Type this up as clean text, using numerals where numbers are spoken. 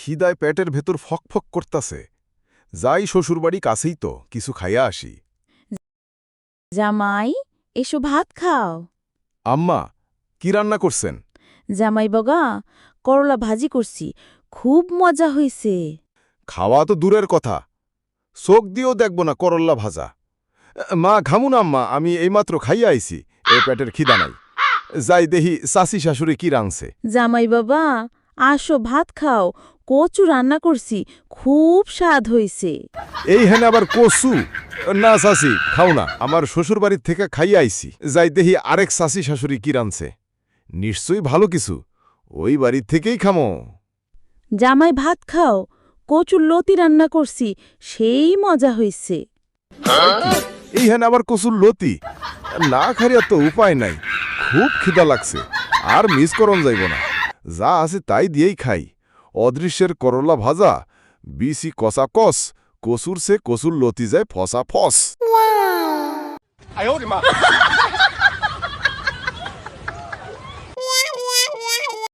খিদায় পেটের ভেতর ফকফক করতাছে। যাই শ্বশুরবাড়ি কাছেই তো, কিছু খাইয়া আসি। জামাই, এসো ভাত খাও। আম্মা, কি রান্না করছেন? জামাই বগা, করলা ভাজি করছি, খুব মজা হইছে। খাওয়া তো দূরের কথা, চোখ দিয়েও দেখব না করল্লা ভাজা। মা ঘামু না আম্মা, আমি এইমাত্র খাইয়া আইছি, এ পেটের খিদা নাই। যাই দেহি চাচি শাশুড়ি কি রাঁধছে। জামাই বাবা, আসো ভাত খাও, কচু রান্না করছি, খুব স্বাদ হইছে। এই হেন আবার কচু? না চাচি, খাও না, আমার শ্বশুরবাড়ির থেকে খাইয়া আইছি। যাই দেহি আরেক চাচি শাশুড়ি কি রাঁধছে, নিশ্চয়ই ভালো কিছু, ওই বাড়ির থেকেই খামো। জামাই ভাত খাও, কচুর লতি রান্না করছি, সেই মজা হইছে। এই হেন আবার কচুর লতি? না খাইয়া তো উপায় নাই, খুব খিদা লাগছে, আর মিস করন যাইব না। যা আছে তাই দিয়েই খাই। অদৃশ্যের করলা ভাজা, বিসি কষা কস, কচুর সে কচুর লতি যায় ফসা ফস।